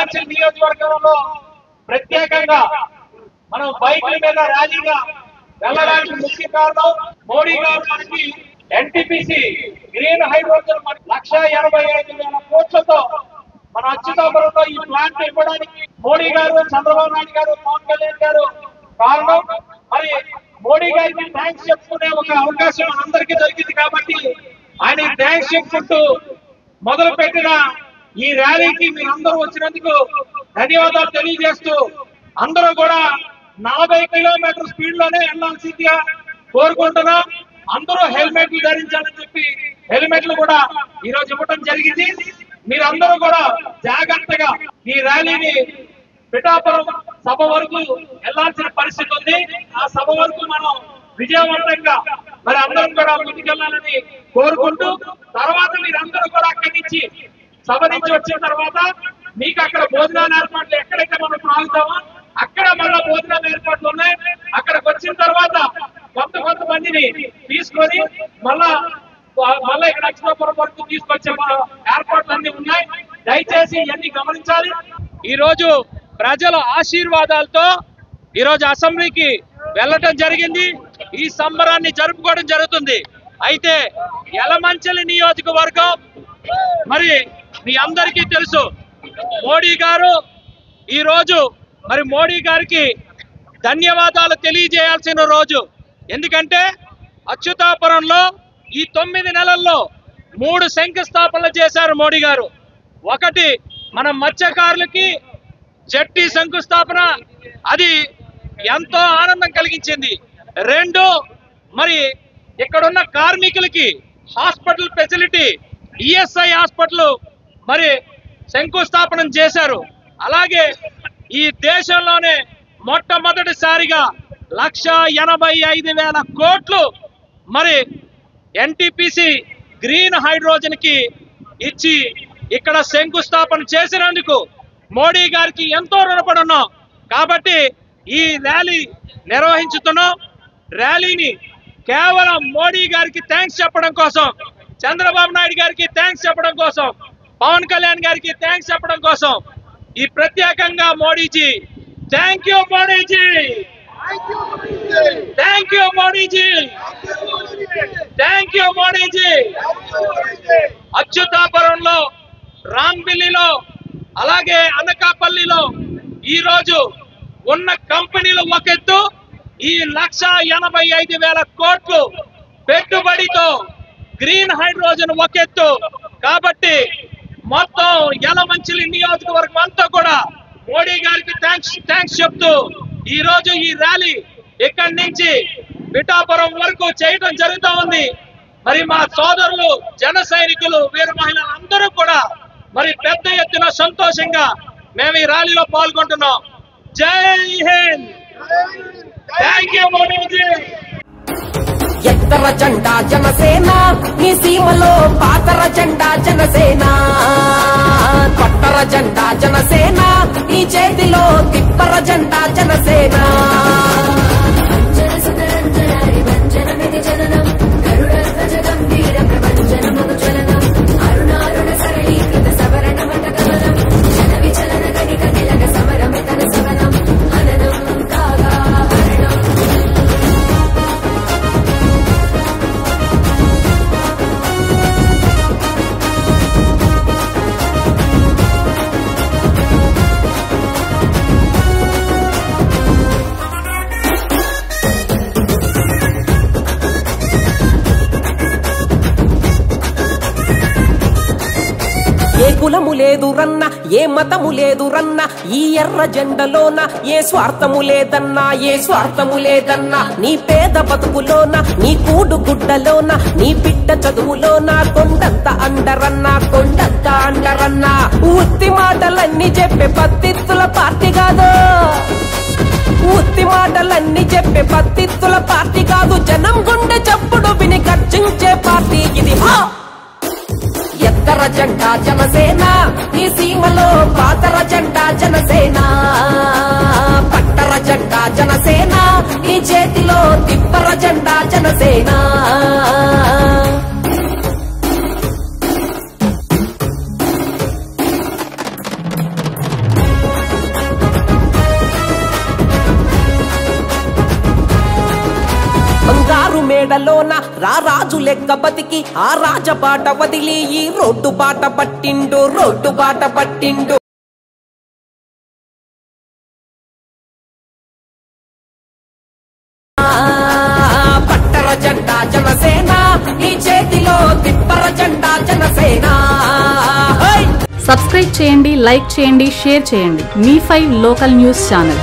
ఎలమంచిలి నియోజకవర్గంలో ప్రత్యేకంగా మనం బైకుల మీద ర్యాలీగా వెళ్ళడానికి ముఖ్య కారణం మోడీ గారు మనకి ఎన్టీపీసీ గ్రీన్ హైడ్రోజన్ 1,85,000 కోట్లతో మన అచ్యుతాపురంలో ఈ ప్లాంట్ ఇవ్వడానికి మోడీ గారు, చంద్రబాబు నాయుడు గారు, పవన్ కళ్యాణ్ గారు కారణం. మరి మోడీ గారికి థ్యాంక్స్ చెప్పుకునే ఒక అవకాశం అందరికీ దొరికింది కాబట్టి ఆయన థ్యాంక్స్ చెప్పుకుంటూ మొదలు పెట్టిన ఈ ర్యాలీకి మీరందరూ వచ్చినందుకు ధన్యవాదాలు తెలియజేస్తూ అందరూ కూడా 40 కిలోమీటర్ స్పీడ్ లోనే వెళ్లాల్సిందిగా కోరుకుంటున్నాం. అందరూ హెల్మెట్లు ధరించాలని చెప్పి హెల్మెట్లు కూడా ఈ రోజు ఇవ్వడం జరిగింది. మీరందరూ కూడా జాగ్రత్తగా ఈ ర్యాలీని పిఠాపురం సభ వరకు వెళ్లాల్సిన పరిస్థితి ఉంది. ఆ సభ వరకు మనం విజయవంతంగా మరి అందరం కూడా ముందుకెళ్లాలని కోరుకుంటూ తర్వాత మీరందరూ కూడా అక్కడి నుంచి సభ నుంచి వచ్చిన తర్వాత మీకు అక్కడ భోజనాల ఏర్పాట్లు ఎక్కడైతే మనం ఆగుతామో అక్కడ మళ్ళా భోజనాల ఏర్పాట్లు ఉన్నాయి. అక్కడికి వచ్చిన తర్వాత కొంతమందిని తీసుకొని మళ్ళా ఇక్కడ అచ్యుతాపురం వరకు తీసుకొచ్చే ఏర్పాట్లు అన్ని ఉన్నాయి. దయచేసి ఇవన్నీ గమనించాలి. ఈ రోజు ప్రజల ఆశీర్వాదాలతో ఈ రోజు అసెంబ్లీకి వెళ్ళటం జరిగింది. ఈ సంబరాన్ని జరుపుకోవడం జరుగుతుంది. అయితే యలమంచిలి నియోజకవర్గం మరి మీ అందరికీ తెలుసు, మోడీ గారు ఈ రోజు మరి మోడీ గారికి ధన్యవాదాలు తెలియజేయాల్సిన రోజు. ఎందుకంటే అచ్యుతాపురంలో ఈ 9 నెలల్లో 3 శంకుస్థాపనలు చేశారు మోడీ గారు. ఒకటి మన మత్స్యకారులకి జట్టి శంకుస్థాపన, అది ఎంతో ఆనందం కలిగించింది. 2 మరి ఇక్కడున్న కార్మికులకి హాస్పిటల్ ఫెసిలిటీ ఈఎస్ఐ హాస్పిటల్ మరి శంకుస్థాపన చేశారు. అలాగే ఈ దేశంలోనే మొట్టమొదటిసారిగా 1,85,000 కోట్లు మరి ఎన్టీపీసీ గ్రీన్ హైడ్రోజన్ కి ఇచ్చి ఇక్కడ శంకుస్థాపన చేసినందుకు మోడీ గారికి ఎంతో రుణపడి ఉన్నాం. కాబట్టి ఈ ర్యాలీ నిర్వహించుతున్నాం. ర్యాలీని కేవలం మోడీ గారికి థ్యాంక్స్ చెప్పడం కోసం, చంద్రబాబు నాయుడు గారికి థ్యాంక్స్ చెప్పడం కోసం, పవన్ కళ్యాణ్ గారికి థ్యాంక్స్ చెప్పడం కోసం ఈ ప్రత్యేకంగా Modiji, thank you Modiji, thank you Modiji, thank you Modiji. అచ్యుతాపురంలో, రాంబిల్లిలో, అలాగే అనకాపల్లిలో ఈ రోజు ఉన్న కంపెనీలు ఒక ఎత్తు, ఈ 1,85,000 కోట్లు పెట్టుబడితో గ్రీన్ హైడ్రోజన్ ఒక ఎత్తు. కాబట్టి మొత్తం యలమంచిలి నియోజకవర్గం అంతా కూడా మోడీ గారికి థ్యాంక్స్ చెప్తూ ఈ రోజు ఈ ర్యాలీ ఇక్కడి నుంచి పిఠాపురం వరకు చేయడం జరుగుతూ ఉంది. మరి మా సోదరులు, జన సైనికులు, వీర మహిళలు అందరూ కూడా మరి పెద్ద ఎత్తున సంతోషంగా మేము ఈ ర్యాలీలో పాల్గొంటున్నాం. జై హింద్, థ్యాంక్ యూ మోడీజీ. ఎత్తర జెండా జనసేన, నీ సీమలో పాతర జెండా జనసేన, పట్టర జెండా జనసేన, నీ చేతిలో తిప్పర జెండా జనసేన. ఏ కులము లేదు రన్న, ఏ మతము లేదు రన్న, ఈ ఎర్ర జెండలోన ఏ స్వార్థము లేదన్నా, ఏ స్వార్థము లేదన్నా. నీ పేద బతుకులోన, నీ కూడు గుడ్డలోన, నీ బిడ్డ చదువులోన కొండంత అండరన్నా, కొండంత అండరన్నా. ఉత్తి మాటలన్నీ చెప్పే పత్తిత్తుల పార్టీ కాదు, ఉత్తి మాటలన్నీ చెప్పే పత్తిత్తుల పార్టీ కాదు. జనం గుండె చప్పుడు విని గర్జించే పార్టీ ఇది. ఎత్తర జెండా జనసేన, ఈ సీమలో పాతర జెండా జనసేన, పట్టర జెండా జనసేన, ఈ చేతిలో తిప్పర జెండా జనసేన. నీడలోన రారాజు లెక్క బతికి ఆ రాజబాట వదిలి ఈ రోడ్డు బాట పట్టిండు పట్టర జెండా జనసేన నీ చేతిలో తిప్పర జెండా జనసేన. సబ్స్క్రైబ్ చేయండి, లైక్ చేయండి, షేర్ చేయండి. మీ 5 లోకల్ న్యూస్ ఛానల్.